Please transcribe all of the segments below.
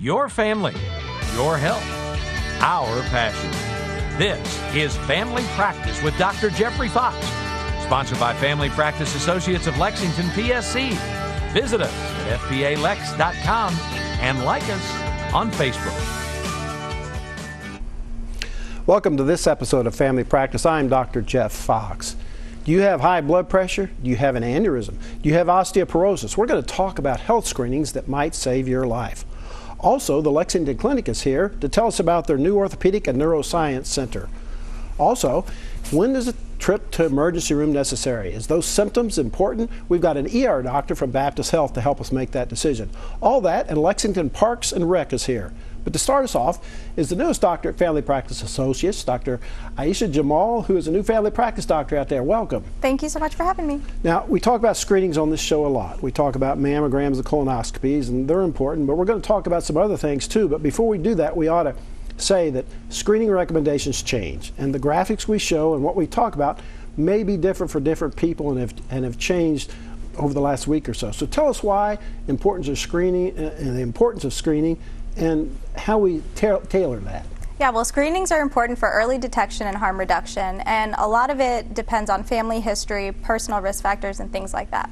Your family, your health, our passion. This is Family Practice with Dr. Jeffrey Fox, sponsored by Family Practice Associates of Lexington, PSC. Visit us at fpalex.com and like us on Facebook. Welcome to this episode of Family Practice. I'm Dr. Jeff Fox. Do you have high blood pressure? Do you have an aneurysm? Do you have osteoporosis? We're going to talk about health screenings that might save your life. Also, the Lexington Clinic is here to tell us about their new orthopedic and neuroscience center. Also, when is a trip to emergency room necessary? Is those symptoms important? We've got an ER doctor from Baptist Health to help us make that decision. All that and Lexington Parks and Rec is here. But to start us off is the newest doctor at Family Practice Associates, Dr. Aisha Jamal, who is a new family practice doctor out there. Welcome. Thank you so much for having me. Now, we talk about screenings on this show a lot. We talk about mammograms and colonoscopies, and they're important, but we're going to talk about some other things too. But before we do that, we ought to say that screening recommendations change, and the graphics we show and what we talk about may be different for different people and have changed over the last week or so. So tell us why importance of screening and the importance of screening and how we tailor that. Yeah, well, screenings are important for early detection and harm reduction, and a lot of it depends on family history, personal risk factors, and things like that.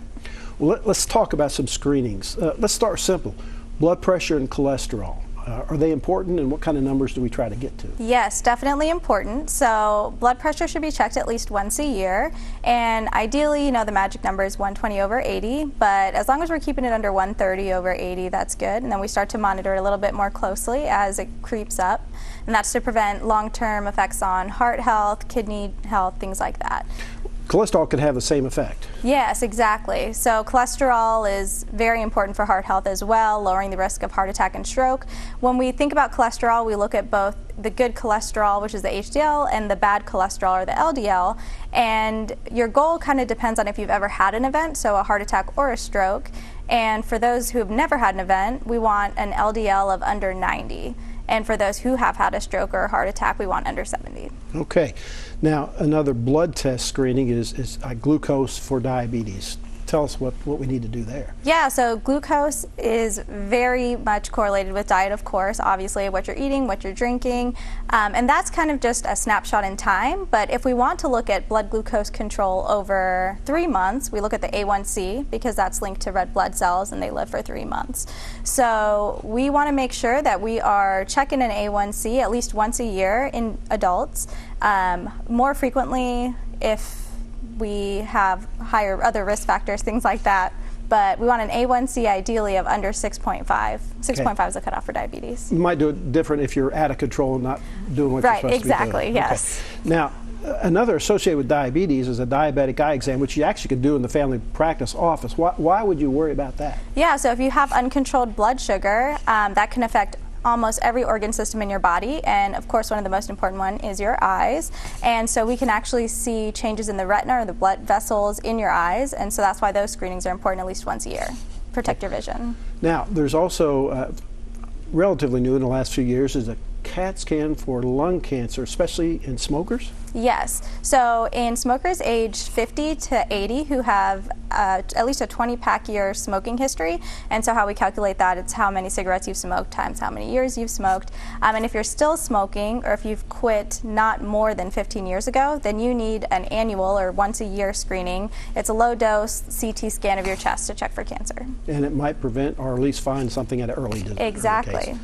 Well, let's talk about some screenings. Let's start simple. Blood pressure and cholesterol. Are they important, and what kind of numbers do we try to get to? Yes, definitely important. So blood pressure should be checked at least once a year, and ideally, you know, the magic number is 120 over 80, but as long as we're keeping it under 130 over 80, that's good. And then we start to monitor it a little bit more closely as it creeps up, and that's to prevent long-term effects on heart health, kidney health, things like that. Cholesterol could have the same effect. Yes, exactly. So cholesterol is very important for heart health as well, lowering the risk of heart attack and stroke. When we think about cholesterol, we look at both the good cholesterol, which is the HDL, and the bad cholesterol, or the LDL. And your goal kind of depends on if you've ever had an event, so a heart attack or a stroke. And for those who have never had an event, we want an LDL of under 90. And for those who have had a stroke or a heart attack, we want under 70. Okay. Now, another blood test screening is glucose for diabetes. Tell us what we need to do there. Yeah, so glucose is very much correlated with diet, of course, obviously what you're eating, what you're drinking, and that's kind of just a snapshot in time. But if we want to look at blood glucose control over 3 months, we look at the A1C because that's linked to red blood cells and they live for 3 months. So we want to make sure that we are checking an A1C at least once a year in adults, more frequently if we have higher other risk factors, things like that. But we want an A1C ideally of under 6.5. 6.5 is the cutoff for diabetes. You might do it different if you're out of control and not doing what you're supposed to be doing. Right, exactly, yes. Okay. Now, another associated with diabetes is a diabetic eye exam, which you actually could do in the family practice office. Why would you worry about that? Yeah, so if you have uncontrolled blood sugar, that can affect almost every organ system in your body, and of course one of the most important one is your eyes. And so we can actually see changes in the retina or the blood vessels in your eyes, and so that's why those screenings are important at least once a year. Protect your vision. Now, there's also relatively new in the last few years is a CAT scan for lung cancer, especially in smokers? Yes. So in smokers aged 50 to 80 who have at least a 20-pack year smoking history, and so how we calculate that, it's how many cigarettes you've smoked times how many years you've smoked. And if you're still smoking, or if you've quit not more than 15 years ago, then you need an annual or once a year screening. It's a low-dose CT scan of your chest to check for cancer. And it might prevent or at least find something at an early disease. Exactly.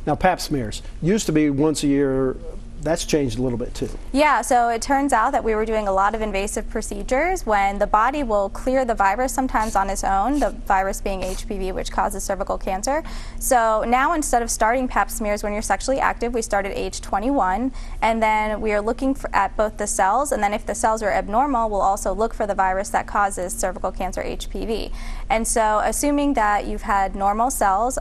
Now, Pap smears used to be once a year. That's changed a little bit too. Yeah, so it turns out that we were doing a lot of invasive procedures when the body will clear the virus sometimes on its own, the virus being HPV, which causes cervical cancer. So now instead of starting Pap smears when you're sexually active, we start at age 21, and then we are looking at both the cells, and then if the cells are abnormal, we'll also look for the virus that causes cervical cancer HPV. And so assuming that you've had normal cells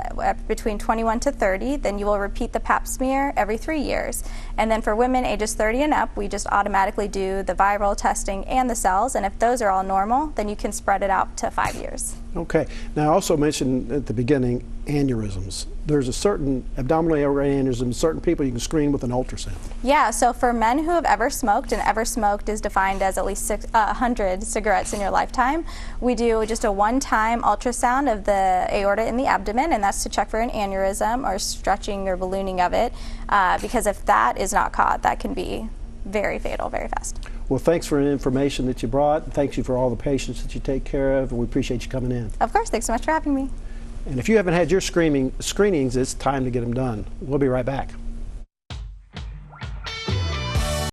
between 21 to 30, then you will repeat the Pap smear every 3 years. And then for women ages 30 and up, we just automatically do the viral testing and the cells, and if those are all normal, then you can spread it out to 5 years. Okay. Now, I also mentioned at the beginning aneurysms. There's a certain abdominal aortic aneurysm, certain people you can screen with an ultrasound. Yeah, so for men who have ever smoked, and ever smoked is defined as at least 100 cigarettes in your lifetime, we do just a one-time ultrasound of the aorta in the abdomen, and that's to check for an aneurysm or stretching or ballooning of it, because if that is not caught, that can be very fatal very fast. Well, thanks for the information that you brought. Thanks you for all the patients that you take care of, and we appreciate you coming in. Of course, thanks so much for having me. And if you haven't had your screenings, it's time to get them done. We'll be right back.